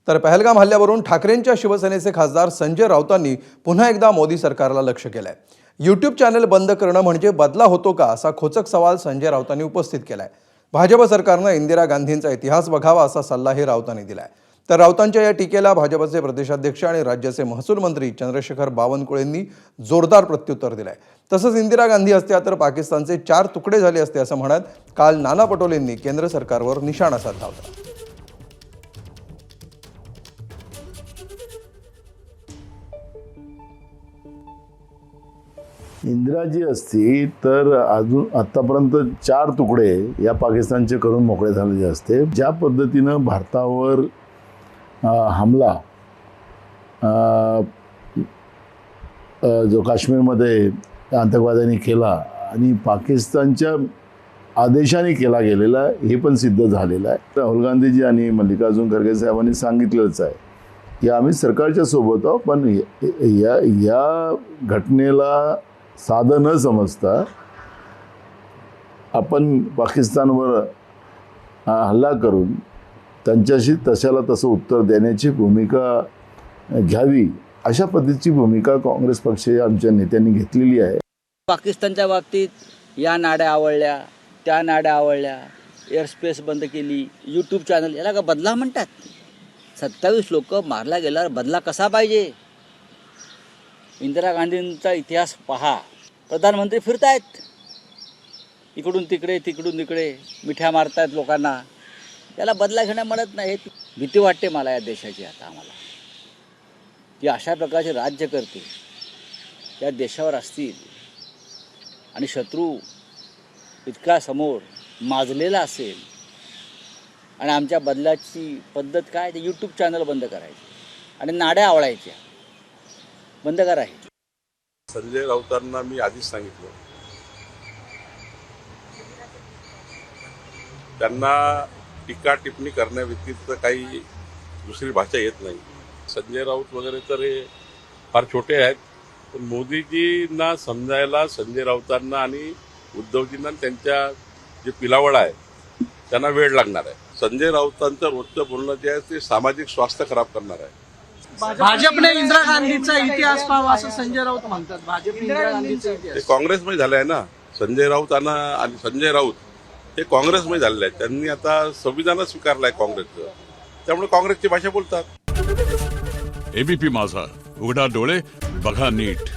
तर पहलगाम हल्ल्यावरून ठाकरेंच्या शिवसेनेचे खासदार संजय राऊतांनी पुन्हा एकदा मोदी सरकारला लक्ष्य केलंय। यूट्यूब चॅनल बंद करणं म्हणजे बदला होतो का असा खोचक सवाल संजय राऊतांनी उपस्थित केलाय। भाजप सरकारनं इंदिरा गांधींचा इतिहास बघावा असा सल्लाही राऊतांनी दिलाय। तर राऊतांच्या या टीकेला भाजपचे प्रदेशाध्यक्ष आणि राज्याचे महसूल मंत्री चंद्रशेखर बावनकुळेंनी जोरदार प्रत्युत्तर दिलंय। तसंच इंदिरा गांधी असत्या तर पाकिस्तानचे 4 तुकडे झाले असते असं म्हणत काल नाना पटोलेंनी केंद्र सरकारवर निशाणा साधला होता। इंदिराजी असती तर अजून आतापर्यंत 4 तुकडे या पाकिस्तानचे करून मोकळे झालेले असते। ज्या पद्धतीनं भारतावर हमला जो काश्मीरमध्ये आतंकवाद्यांनी केला आणि पाकिस्तानच्या आदेशाने केला गेलेला हे पण सिद्ध झालेलं आहे। राहुल गांधीजी आणि मल्लिकार्जुन खरगे साहेबांनी सांगितलंच आहे की आम्ही सरकारच्या सोबत आहोत, पण या घटनेला साधं न समजता आपण पाकिस्तानवर हल्ला करून त्यांच्याशी तशाला तसं उत्तर देण्याची भूमिका घ्यावी अशा पद्धतीची भूमिका काँग्रेस पक्षाच्या आमच्या नेत्यांनी घेतलेली आहे। पाकिस्तानच्या बाबतीत या नाड्या आवळल्या, त्या नाड्या आवळल्या, एअरस्पेस बंद केली, यूट्यूब चॅनल, याला का बदला म्हणतात? 27 लोक मारला गेल्यावर बदला कसा पाहिजे? इंदिरा गांधींचा इतिहास पहा। प्रधानमंत्री फिरतायत इकडून तिकडे तिकडून इकडे, मिठ्या मारतायत लोकांना, त्याला बदला घेणं म्हणत नाही। भीती वाटते मला या देशाची आता आम्हाला, की अशा प्रकारचे राज्य करते या देशावर असतील आणि शत्रू इतका समोर माजलेला असेल आणि आमच्या बदलाची पद्धत काय? ते यूट्यूब चॅनल बंद करायचे आणि नाड्या आवळायच्या बंद करायचे। संजय राऊतांना मी आधीच सांगितलं, त्यांना टीका टिप्पणी करण्याव्यतिरिक्त काही दुसरी भाषा येत नाही। संजय राऊत वगैरे तर हे फार छोटे आहेत, पण मोदीजींना समजायला संजय राऊतांना आणि उद्धवजींना त्यांच्या जे पिलावळ आहे त्यांना वेळ लागणार आहे। संजय राऊतांचं रोजचं बोलणं जे आहे ते सामाजिक स्वास्थ्य खराब करणार आहे। भाजपने इंदिरा गांधीचा इतिहास पाहावा असं संजय राऊत म्हणतात। भाजप इंदिरा गांधीचा इतिहास ते काँग्रेसमध्ये झालं आहे ना। संजय राऊत आणि संजय राऊत हे काँग्रेसमध्ये झालेले आहेत। त्यांनी आता संविधान स्वीकारलं आहे काँग्रेसचं, त्यामुळे काँग्रेसची भाषा बोलतात। एबीपी माझा, उघडा डोळे बघा नीट।